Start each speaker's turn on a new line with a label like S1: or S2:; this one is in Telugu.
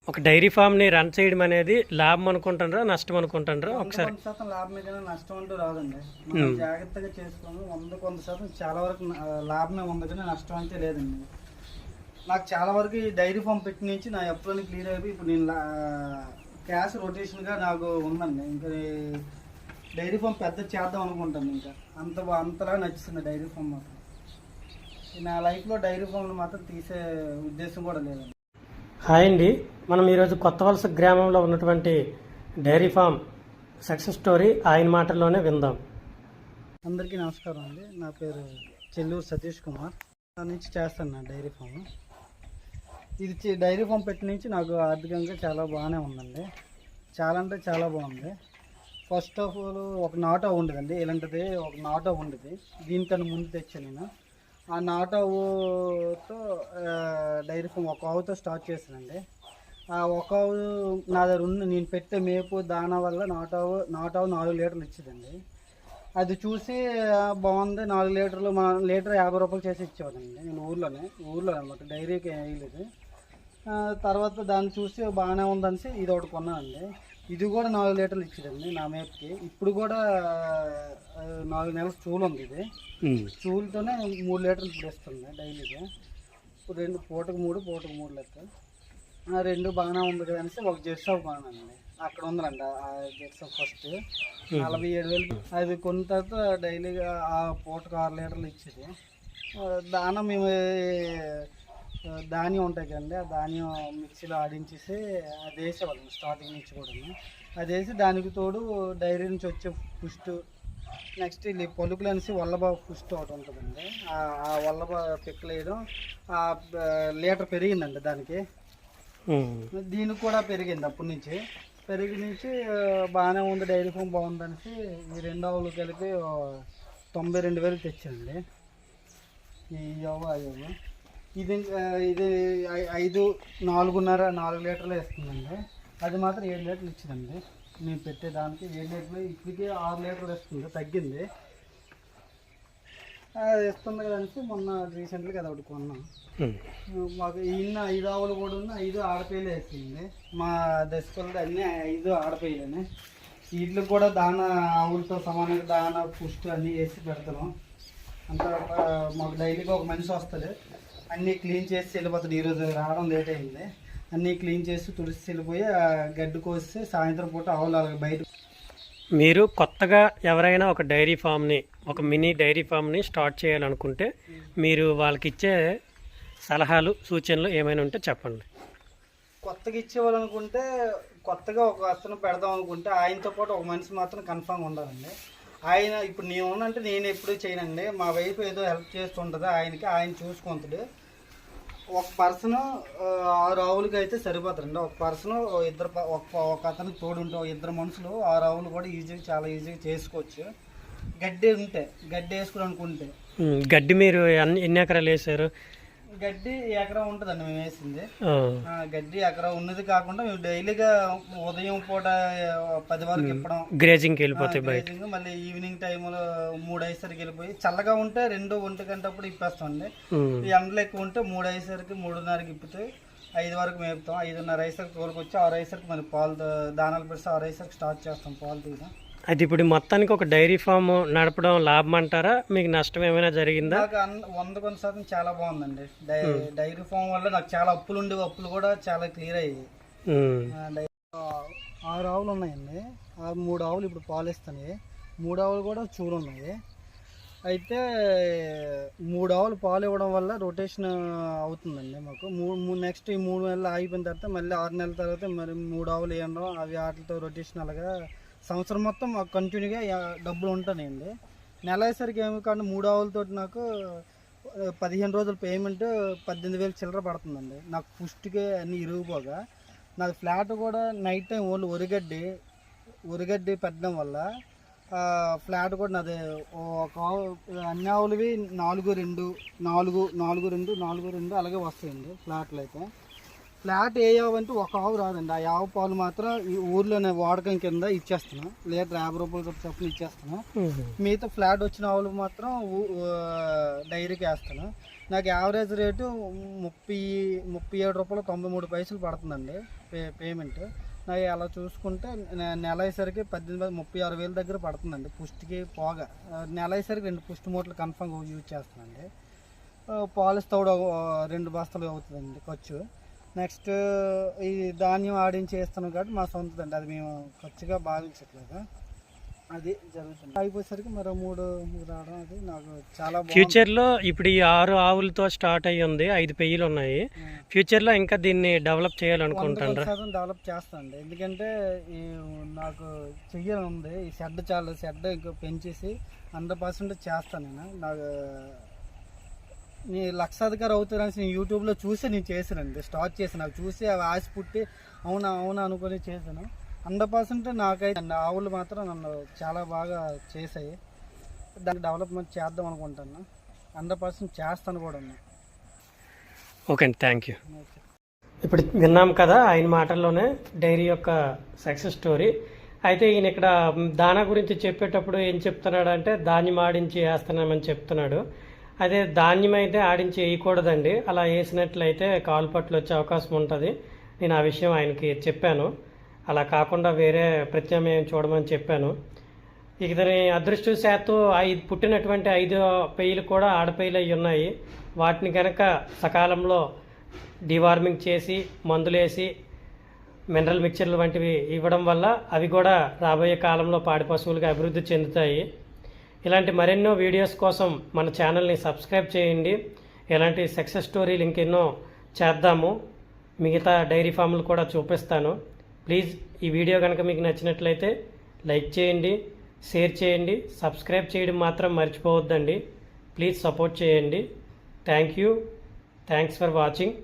S1: ఒక డైరీ ఫామ్ ని రన్ చేయడం అనేది లాభం అనుకుంటారా నష్టం అనుకుంటారా? ఒకసారి
S2: 100% లాభం ఏదైనా నష్టం అంటూ రాదండి. మనం జాగ్రత్తగా చేసుకోము 100% చాలా వరకు లాభమే ఉంది కానీ నష్టం అయితే లేదండి. నాకు చాలా వరకు ఈ డైరీ ఫామ్ పెట్టి నుంచి నా ఎప్పుడైనా క్లియర్ అయిపోయి ఇప్పుడు నేను క్యాష్ రొటేషన్గా నాకు ఉందండి. ఇంకా డైరీ ఫామ్ పెద్ద చేద్దాం అనుకుంటాను. ఇంకా అంతలా నచ్చుతుంది డైరీ ఫామ్ మాత్రం. నా లైఫ్లో డైరీ ఫామ్లు మాత్రం తీసే ఉద్దేశం కూడా లేదండి.
S1: హాయ్ అండి, మనం ఈరోజు కొత్త వలస గ్రామంలో ఉన్నటువంటి డైరీ ఫామ్ సక్సెస్ స్టోరీ ఆయన మాటల్లోనే విందాం.
S2: అందరికీ నమస్కారం అండి. నా పేరు చెల్లూరు సతీష్ కుమార్. దాని నుంచి చేస్తాను నా డైరీ ఫామ్. ఇది డైరీ ఫామ్ పెట్టి నుంచి నాకు ఆర్థికంగా చాలా బాగానే ఉందండి. చాలా అంటే చాలా బాగుంది. ఫస్ట్ ఆఫ్ ఆల్ ఒక నాటో ఉండదండి, ఇలాంటిది ఒక నాటో ఉండేది. దీనికన్నా ముందు తెచ్చాను నేను. ఆ నాటావుతో డైరీ ఫామ్ ఒక ఆవుతో స్టార్ట్ చేశానండి. ఆ ఒక ఆవు నా దగ్గర ఉన్న నేను పెట్టే మేపు దానా వల్ల నాటావు 4 లీటర్లు ఇచ్చేదండి. అది చూసి బాగుంది, 4 లీటర్లు లీటర్ 50 రూపాయలు చేసి ఇచ్చేవాడండి. నేను ఊర్లో అనమాట, డైరీకి వేయలేదు. తర్వాత దాన్ని చూసి బాగానే ఉందనిసి ఇది ఒకటి కొన్నానండి. ఇది కూడా 4 లీటర్లు ఇచ్చేదండి నా మేపుకి. ఇప్పుడు కూడా 4 నెలల చూలు ఉంది. ఇది చూలుతోనే 3 లీటర్లు ఇప్పుడు ఇస్తుంది డైలీగా. ఇప్పుడు 2 పూటకు 3 లెక్క. 2 బాగానే ఉంది కదా అనేసి ఒక జెర్సీ కొన్నానండి. అక్కడ ఉందండి ఆ జెర్సీ ఫస్ట్ 47,000. అది కొన్న తర్వాత డైలీగా ఆ పూటకు 6 లీటర్లు ఇచ్చేది. దానా మేము ధాన్యం ఉంటాయి కదండి, ఆ ధాన్యం మిక్సీలో ఆడించేసి అది వేసేవాళ్ళం స్టార్టింగ్ నుంచి కూడా. అది వేసి దానికి తోడు డైరీ నుంచి వచ్చే పుస్ట్, నెక్స్ట్ ఇది పలుకులు అనేసి వల్లబా పుస్ట్ ఒకటి ఉంటుందండి. ఆ వల్లబా పిక్కలు వేయడం. ఆ లీటర్ పెరిగిందండి దానికి. దీనికి కూడా పెరిగింది అప్పటి నుంచి. పెరిగి నుంచి బాగానే ఉంది, డైరీ ఫామ్ బాగుందనేసి ఈ 2 ఆవులు కలిపి 92,000 తెచ్చానండి. ఈ అయ్యో ఇది 4 లీటర్లు వేస్తుందండి. అది మాత్రం 7 లీటర్లు ఇచ్చిందండి. నేను పెట్టేదానికి 7 లీటర్లు, ఇప్పటికీ 6 లీటర్లు వేస్తుంది, తగ్గింది. అది ఇస్తుంది కదంటే మొన్న రీసెంట్గా అది ఒకటి కొన్నాం. మాకు ఇన్న 5 ఆవులు కూడా ఉన్న 5 ఆడపిల్లలు వేస్తుంది. మా దశకులది అన్నీ 5 ఆడపిల్లనే. వీటికి కూడా దానా ఆవులతో సమానంగా దానా పుష్టి అన్నీ వేసి పెడతాను. అంత మాకు డైలీగా ఒక మనిషి వస్తుంది, అన్నీ క్లీన్ చేసి వెళ్ళిపోతుంది. ఈరోజు రావడం లేట్ అయింది. అన్నీ క్లీన్ చేసి తుడిసి వెళ్ళిపోయి గడ్డి కోసి సాయంత్రం పూట ఆవులు అలాగే బయట.
S1: మీరు కొత్తగా ఎవరైనా ఒక డైరీ ఫామ్ని, ఒక మినీ డైరీ ఫామ్ని స్టార్ట్ చేయాలనుకుంటే మీరు వాళ్ళకి ఇచ్చే సలహాలు సూచనలు ఏమైనా ఉంటే చెప్పండి.
S2: కొత్తగా ఇచ్చేవాళ్ళనుకుంటే, కొత్తగా ఒక అతను పెడదాం అనుకుంటే ఆయనతో పాటు ఒక మనిషి మాత్రం కన్ఫామ్గా ఉండాలండి. ఆయన ఇప్పుడు నేను ఉన్నంటే నేను ఎప్పుడూ చేయనండి, మా వైపు ఏదో హెల్ప్ చేస్తుంటుంది ఆయన చూసుకుంటాడు. ఒక పర్సన్ 6 ఆవులకి అయితే సరిపోతారండి. ఒక పర్సన్ ఒక అతనికి తోడుంటే 2 మనుషులు 6 ఆవులు కూడా చాలా ఈజీగా చేసుకోవచ్చు. గడ్డి వేసుకుని అనుకుంటే.
S1: గడ్డి మీరు ఎన్ని ఎకరాలు వేసారు?
S2: గడ్డి ఎకరా ఉంటుందండి మేము వేసింది. గడ్డి ఎకరా ఉన్నది కాకుండా మేము డైలీగా ఉదయం పూట 10 వరకు ఇప్పడం,
S1: గ్రేజింగ్కి వెళ్ళిపోతాయి.
S2: మళ్ళీ ఈవినింగ్ టైంలో 3 అయ్యేసరికి వెళ్ళిపోయి, చల్లగా ఉంటే 2 1 గంటప్పుడు ఇప్పేస్తామండి. ఎండలు ఎక్కువ ఉంటే 3 అయ్యేసరికి 3:30కి ఇప్పితే 5 వరకు మేపుతాం. 5:30 అయ్యేసరికి తోలుకొచ్చి 6 అయ్యేసరికి మళ్ళీ పాలు దానాలు పెడితే 6 అయ్యేసరికి స్టార్ట్ చేస్తాం పాలు తీయడం.
S1: అది ఇప్పుడు మొత్తానికి ఒక డైరీ ఫామ్ నడపడం లాభం అంటారా? మీకు నష్టం ఏమైనా జరిగిందా?
S2: నాకు 100% చాలా బాగుందండి. డైరీ ఫామ్ వల్ల నాకు చాలా అప్పులు కూడా చాలా క్లియర్ అయ్యాయి. 6 ఆవులు ఉన్నాయండి. 3 ఆవులు ఇప్పుడు పాలు ఇస్తున్నాయి. 3 ఆవులు కూడా చూలు ఉన్నాయి. అయితే 3 ఆవులు పాలు ఇవ్వడం వల్ల రొటేషన్ అవుతుందండి మాకు. నెక్స్ట్ ఈ 3 నెలలు ఆగిపోయిన తర్వాత మళ్ళీ 6 నెలల తర్వాత మరి 3 ఆవులు వేయడం, అవి వాటితో రొటేషన్ అలాగా సంవత్సరం మొత్తం మాకు కంటిన్యూగా డబ్బులు ఉంటున్నాయండి. నెల అయ్యేసరికి ఏమి కానీ 3 ఆవులతో నాకు 15 రోజుల పేమెంట్ 18,000 చిల్లర పడుతుందండి. నాకు పుష్టికి అన్నీ ఇరిగిపోగా. నాకు ఫ్లాట్ కూడా నైట్ టైం ఓన్లీ ఒరిగడ్డి పెట్టడం వల్ల ఫ్లాట్ కూడా నాది ఒక అన్ని ఆవులవి 4-2 అలాగే వస్తాయండి ఫ్లాట్లు అయితే. ఫ్లాట్ ఏ ఆవు అంటే ఒక ఆవు రాదండి. ఆ ఆవు పాలు మాత్రం ఈ ఊర్లోనే వాడకం కింద ఇచ్చేస్తున్నాం, లీటర్ 50 రూపాయలు చొప్పున ఇచ్చేస్తున్నాం. మిగతా ఫ్లాట్ వచ్చిన ఆవులు మాత్రం డైరీకి వేస్తాను. నాకు యావరేజ్ రేటు 37 రూపాయలు 93 పైసలు పడుతుందండి పేమెంట్. నాకు అలా చూసుకుంటే నెల అయ్యేసరికి 36,000 దగ్గర పడుతుందండి పుష్టికి పోగా. నెల అయ్యేసరికి 2 పుష్టి మూటలు కన్ఫామ్గా యూజ్ చేస్తానండి. పాలిస్ తౌడు 2 బస్తాలు అవుతుందండి ఖర్చు. నెక్స్ట్ ఈ ధాన్యం ఆడించి వేస్తాను కాబట్టి మా సొంతదండి, అది మేము ఖర్చుగా భావించట్లేదు. అది జరుగుతుంది. అయిపోయేసరికి మరో 3 రావడం అది నాకు చాలా
S1: ఫ్యూచర్లో ఇప్పుడు ఈ 6 ఆవులతో స్టార్ట్ అయ్యి ఉంది, 5 పెయ్యలు ఉన్నాయి. ఫ్యూచర్లో ఇంకా దీన్ని డెవలప్ చేయాలనుకుంటారా?
S2: డెవలప్ చేస్తానండి, ఎందుకంటే ఈ నాకు చెయ్యాలని ఉంది. ఈ షెడ్ ఇంకా పెంచేసి 100% చేస్తాను. నాకు నీ లక్షాధికారి అవుతారని నేను యూట్యూబ్లో చూసి నేను చేశానండి, స్టార్ట్ చేశాను. నాకు చూసి అవి ఆశ పుట్టి అవునా అనుకొని చేశాను. 100% నాకైతే ఆవులు మాత్రం నన్ను చాలా బాగా చేసాయి. దాన్ని డెవలప్మెంట్ చేద్దాం అనుకుంటాను, 100% చేస్తాను కూడా.
S1: ఓకే అండి, థ్యాంక్ యూ. ఇప్పుడు విన్నాం కదా ఆయన మాటల్లోనే డైరీ యొక్క సక్సెస్ స్టోరీ. అయితే ఈయన ఇక్కడ దానా గురించి చెప్పేటప్పుడు ఏం చెప్తున్నాడు అంటే ధాన్యం ఆడించి వేస్తున్నామని చెప్తున్నాడు. అదే ధాన్యం అయితే ఆడించి వేయకూడదండి, అలా వేసినట్లయితే కాలు పట్లు వచ్చే అవకాశం ఉంటుంది. నేను ఆ విషయం ఆయనకి చెప్పాను. అలా కాకుండా వేరే ప్రత్యామ్నాయం చూడమని చెప్పాను. ఇతని అదృష్టవశాత్తు పుట్టినటువంటి 5 పెయ్యలు కూడా ఆడపెయ్యలు అయి ఉన్నాయి. వాటిని కనుక సకాలంలో డివార్మింగ్ చేసి మందులేసి మినరల్ మిక్చర్లు వంటివి ఇవ్వడం వల్ల అవి కూడా రాబోయే కాలంలో పాడి పశువులుగా అభివృద్ధి చెందుతాయి. ఇలాంటి మరెన్నో వీడియోస్ కోసం మన ఛానల్ని సబ్స్క్రైబ్ చేయండి. ఇలాంటి సక్సెస్ స్టోరీలు ఇంకెన్నో చేద్దాము. మిగతా డైరీ ఫామ్లు కూడా చూపిస్తాను. ప్లీజ్ ఈ వీడియో కనుక మీకు నచ్చినట్లయితే లైక్ చేయండి, షేర్ చేయండి, సబ్స్క్రైబ్ చేయడం మాత్రం మర్చిపోవద్దండి. ప్లీజ్ సపోర్ట్ చేయండి. Thank you. Thanks for watching.